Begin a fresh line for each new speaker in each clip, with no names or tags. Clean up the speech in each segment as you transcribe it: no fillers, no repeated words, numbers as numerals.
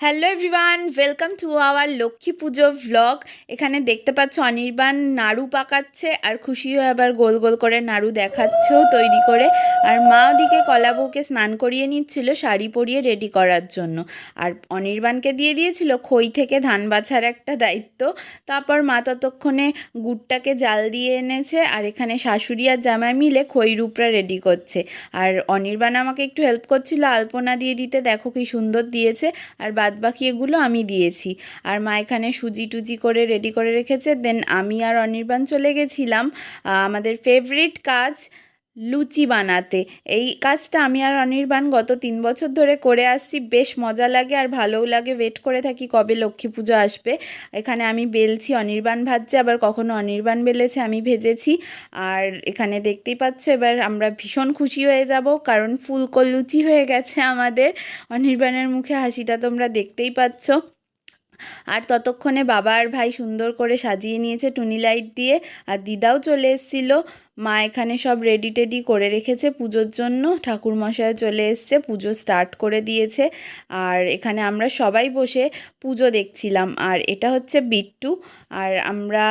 Hello everyone, welcome to our Lakshmi Puja vlog. এখানে দেখতে পাচ্ছ অনির্বাণ নাড়ু পাকাচ্ছে আর খুশি হয়ে আবার গোল গোল করে নাড়ু দেখাচ্ছেও তৈরি করে। আর মা ওদিকে কলা বউকে স্নান করিয়ে নিচ্ছিল শাড়ি পরিয়ে রেডি করার জন্য। আর অনির্বাণকে দিয়ে দিয়েছিল খই থেকে ধান বাছার একটা দায়িত্ব। তারপর মা ততক্ষণে গুড়টাকে জাল দিয়ে এনেছে আর এখানে শাশুড়ি আর জামাই মিলে খই রূপরা রেডি করছে। আর অনির্বাণ আমাকে একটু হেল্প করছিল আলপনা দিয়ে দিতে, দেখো কি সুন্দর দিয়েছে। আর বাদবাকি এগুলো আমি দিয়েছি। আর মা এখানে সুজি টুজি করে রেডি করে রেখেছে। দেন আমি আর অনির্বাণ চলে গেছিলাম আমাদের ফেভারিট কাজ লুচি বানাতে। এই কাজটা আমি আর অনির্বাণ গত 3 বছর ধরে করে আসছি, বেশ মজা লাগে আর ভালোও লাগে। ওয়েট করে থাকি কবে লক্ষ্মী পুজো আসবে। এখানে আমি বেলছি, অনির্বাণ ভাজছে, আবার কখনো অনির্বাণ বেলেছে আমি ভেজেছি। আর এখানে দেখতেই পাচ্ছ এবার আমরা ভীষণ খুশি হয়ে যাব, কারণ ফুলকো লুচি হয়ে গেছে আমাদের। অনির্বাণের মুখে হাসিটা তোমরা দেখতেই পাচ্ছ। আর ততক্ষণে বাবা আর ভাই সুন্দর করে সাজিয়ে নিয়েছে টুনি লাইট দিয়ে। আর দিদাও চলে এসেছিল। মা এখানে সব রেডি টেডি করে রেখেছে পুজোর জন্য। ঠাকুরমশাই চলে এসছে, পুজো স্টার্ট করে দিয়েছে। আর এখানে আমরা সবাই বসে পুজো দেখছিলাম। আর এটা হচ্ছে বিট্টু। আর আমরা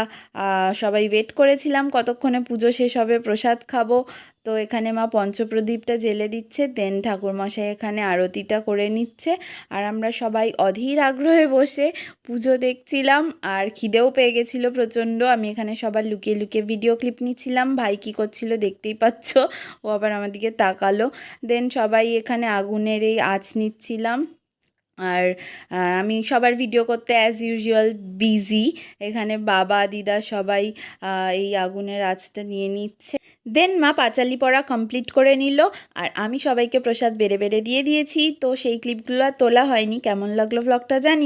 সবাই ওয়েট করেছিলাম কতক্ষণে পুজো শেষ হবে, প্রসাদ খাবো। তো এখানে মা পঞ্চপ্রদীপটা জ্বেলে দিচ্ছে, দেন ঠাকুরমশাই এখানে আরতিটা করে নিচ্ছে। আর আমরা সবাই অধীর আগ্রহে বসে পুজো দেখছিলাম। আর খিদেও পেয়ে গেছিলো প্রচণ্ড। আমি এখানে সবার লুকিয়ে লুকিয়ে ভিডিও ক্লিপ নিচ্ছিলাম। ভাই কী করছিল দেখতেই পাচ্ছ, ও আবার আমার দিকে তাকালো। দেন সবাই এখানে আগুনের এই আঁচ নিচ্ছিলাম। আর আমি সবার ভিডিও করতে অ্যাজ ইউজুয়াল বিজি। এখানে বাবা দিদা সবাই এই আগুনের আঁচটা নিয়ে নিচ্ছে। দেন মা পাঁচালি পড়া কমপ্লিট করে নিল। আর আমি সবাইকে প্রসাদ বেড়ে বেড়ে দিয়ে দিয়েছি। তো সেই ক্লিপগুলো আর তোলা হয়নি। কেমন লাগলো ভ্লগটা জানি।